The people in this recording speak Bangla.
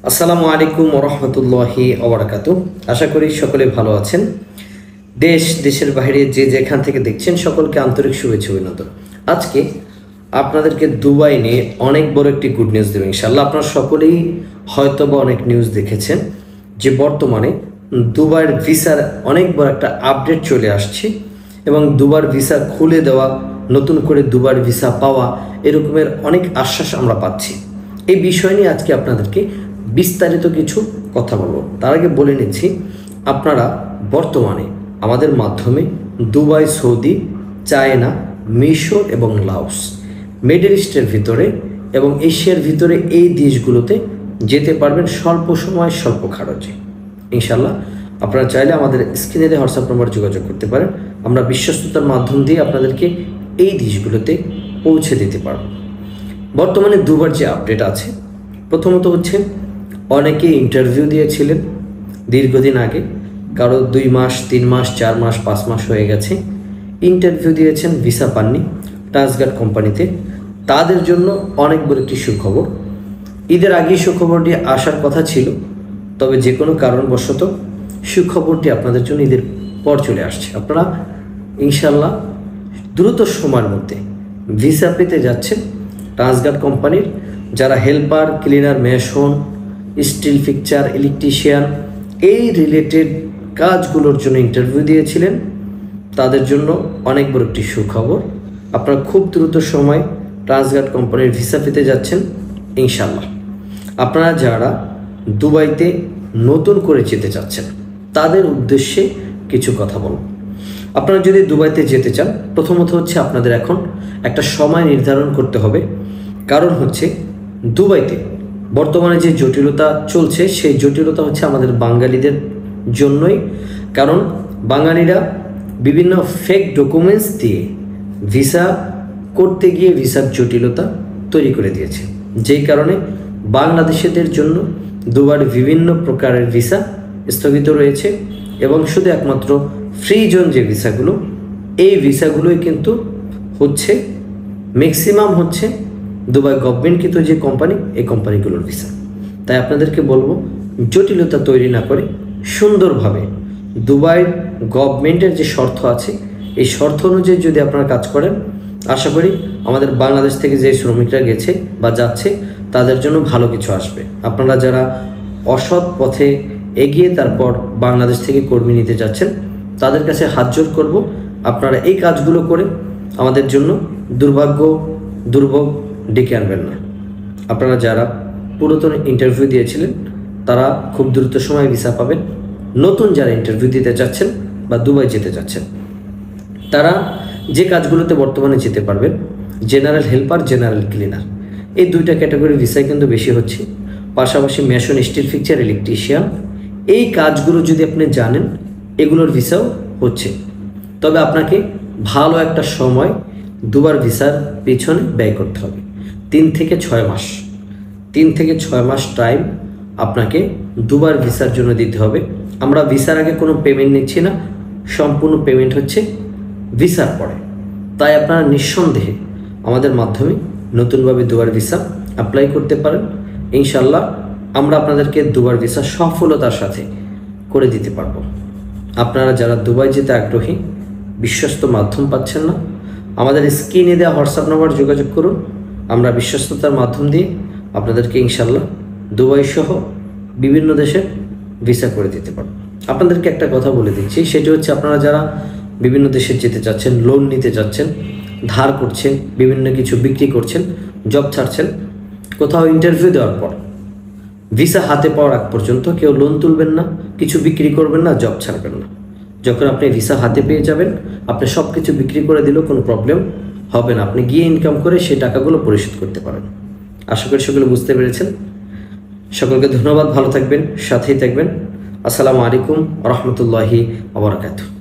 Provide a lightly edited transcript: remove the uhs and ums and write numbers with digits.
আসসালামু আলাইকুম ওয়া রাহমাতুল্লাহি ওয়া বারাকাতুহু। আশা করি সকলে ভালো আছেন। দেশের বাইরে যে যেখান থেকে দেখছেন সকলকে আন্তরিক শুভেচ্ছা অভিনন্দন। আজকে আপনাদেরকে দুবাই নিয়ে অনেক বড় একটি গুড নিউজ দেব ইনশাআল্লাহ। আপনারা সকলেই হয়তোবা অনেক নিউজ দেখেছেন যে বর্তমানে দুবাইয়ের ভিসার অনেক বড় একটা আপডেট চলে আসছে এবং দুবাইয়ের ভিসা খুলে দেওয়া, নতুন করে দুবাইয়ের ভিসা পাওয়া, এরকমের অনেক আশ্বাস আমরা পাচ্ছি। এই বিষয় নিয়ে আজকে আপনাদেরকে বিস্তারিত কিছু কথা বলবো। তার আগে বলে নিচ্ছি, আপনারা বর্তমানে আমাদের মাধ্যমে দুবাই, সৌদি, চায়না, মিশর এবং লাওস, মিডল ইস্টের ভিতরে এবং এশিয়ার ভিতরে এই দেশগুলোতে যেতে পারবেন স্বল্প সময় স্বল্প খরচে ইনশাল্লাহ। আপনারা চাইলে আমাদের স্ক্রিনে দেওয়া হোয়াটসঅ্যাপ নম্বর যোগাযোগ করতে পারেন। আমরা বিশ্বস্ততার মাধ্যম দিয়ে আপনাদেরকে এই দেশগুলোতে পৌঁছে দিতে পারব। বর্তমানে দুবার যে আপডেট আছে, প্রথমত হচ্ছে অনেকে ইন্টারভিউ দিয়েছিলেন দীর্ঘদিন আগে, কারো 2 মাস, 3 মাস, 4 মাস, 5 মাস হয়ে গেছে, ইন্টারভিউ দিয়েছেন, ভিসা পাননি টাচগার্ড কোম্পানিতে। তাদের জন্য অনেক বড় একটি সুখবর। ঈদের আগেই সুখবরটি আসার কথা ছিল, তবে যে কোনো কারণবশত সুখবরটি আপনাদের জন্য ঈদের পর চলে আসছে। আপনারা ইনশাল্লাহ দ্রুত সময়ের মধ্যে ভিসা পেতে যাচ্ছেন। টাচগার্ড কোম্পানির যারা helper, cleaner, mason, still fixer, electrician, এই রিলেটেড কাজগুলোর জন্য ইন্টারভিউ দিয়েছিলেন, তাদের জন্য অনেক বড় একটি সুখবর। আপনারা খুব দ্রুত সময় টাচগার্ড কোম্পানির ভিসা পেতে যাচ্ছেন ইনশাল্লাহ। আপনারা যারা দুবাইতে নতুন করে যেতে চাচ্ছেন তাদের উদ্দেশ্যে কিছু কথা বলব। আপনারা যদি দুবাইতে যেতে চান, প্রথমত হচ্ছে আপনাদের এখন একটা সময় নির্ধারণ করতে হবে। কারণ হচ্ছে দুবাইতে বর্তমানে যে জটিলতা চলছে, সেই জটিলতা হচ্ছে আমাদের বাঙালিদের জন্যই। কারণ বাঙালিরা বিভিন্ন ফেক ডকুমেন্টস দিয়ে ভিসা করতে গিয়ে ভিসার জটিলতা তৈরি করে দিয়েছে, যেই কারণে বাংলাদেশিদের জন্য দুবার বিভিন্ন প্রকারের ভিসা স্থগিত রয়েছে এবং শুধু একমাত্র ফ্রি জোন যে ভিসাগুলো, এই ভিসাগুলোই কিন্তু হচ্ছে ম্যাক্সিমাম হচ্ছে দুবাই গভর্নমেন্টকৃত যে কোম্পানি, এই কোম্পানিগুলোর ভিসা। তাই আপনাদেরকে বলবো, জটিলতা তৈরি না করে সুন্দরভাবে দুবাই গভর্নমেন্টের যে শর্ত আছে, এই শর্ত অনুযায়ী যদি আপনারা কাজ করেন, আশা করি আমাদের বাংলাদেশ থেকে যে শ্রমিকরা গেছে বা যাচ্ছে তাদের জন্য ভালো কিছু আসবে। আপনারা যারা অসৎ পথে এগিয়ে তারপর বাংলাদেশ থেকে কর্মী নিতে যাচ্ছেন, তাদের কাছে হাত জোর করব, আপনারা এই কাজগুলো করে আমাদের জন্য দুর্ভোগ ডেকে আনবেন না। আপনারা যারা পুরাতন ইন্টারভিউ দিয়েছিলেন তারা খুব দ্রুত সময় ভিসা পাবেন। নতুন যারা ইন্টারভিউ দিতে যাচ্ছেন বা দুবাই যেতে যাচ্ছেন, তারা যে কাজগুলোতে বর্তমানে যেতে পারবেন, জেনারেল হেল্পার, জেনারেল ক্লিনার, এই 2টা ক্যাটাগরির ভিসাই কিন্তু বেশি হচ্ছে। পাশাপাশি মেশন, স্টিল ফিক্সার, ইলেকট্রিশিয়ান, এই কাজগুলো যদি আপনি জানেন, এগুলোর ভিসাও হচ্ছে। তবে আপনাকে ভালো একটা সময় দুবার ভিসার পিছনে ব্যয় করতে হবে। 3 থেকে 6 মাস টাইম আপনাকে দুবার ভিসার জন্য দিতে হবে। আমরা ভিসার আগে কোনো পেমেন্ট নিচ্ছি না, সম্পূর্ণ পেমেন্ট হচ্ছে ভিসার পরে। তাই আপনারা নিঃসন্দেহে আমাদের মাধ্যমে নতুনভাবে দুবার ভিসা অ্যাপ্লাই করতে পারেন ইনশাল্লাহ। আমরা আপনাদেরকে দুবার ভিসা সফলতার সাথে করে দিতে পারবো। আপনারা যারা দুবাই যেতে আগ্রহী, বিশ্বস্ত মাধ্যম পাচ্ছেন না, আমাদের স্ক্রিনে দেওয়া হোয়াটসঅ্যাপ নম্বর যোগাযোগ করুন। আমরা বিশ্বস্ততার মাধ্যম দিয়ে আপনাদেরকে ইনশাল্লাহ দুবাই সহ বিভিন্ন দেশে ভিসা করে দিতে পারবো। আপনাদেরকে একটা কথা বলে দিচ্ছি, সেটি হচ্ছে আপনারা যারা বিভিন্ন দেশে যেতে চাচ্ছেন, লোন নিতে চাচ্ছেন, ধার করছেন, বিভিন্ন কিছু বিক্রি করছেন, জব ছাড়ছেন, কোথাও ইন্টারভিউ দেওয়ার পর ভিসা হাতে পাওয়ার আগ পর্যন্ত কেউ লোন তুলবেন না, কিছু বিক্রি করবেন না, জব ছাড়বেন না। যখন আপনি ভিসা হাতে পেয়ে যাবেন, আপনি সব কিছু বিক্রি করে দিলেও কোনো প্রবলেম হবে না। আপনি গিয়ে ইনকাম করে সেই টাকাগুলো পরিশোধ করতে পারেন। আশা করি সকলে বুঝতে পেরেছেন। সকলকে ধন্যবাদ, ভালো থাকবেন, সাথেই থাকবেন। আসসালামু আলাইকুম ওয়া রাহমাতুল্লাহি ওয়া বারাকাতুহু।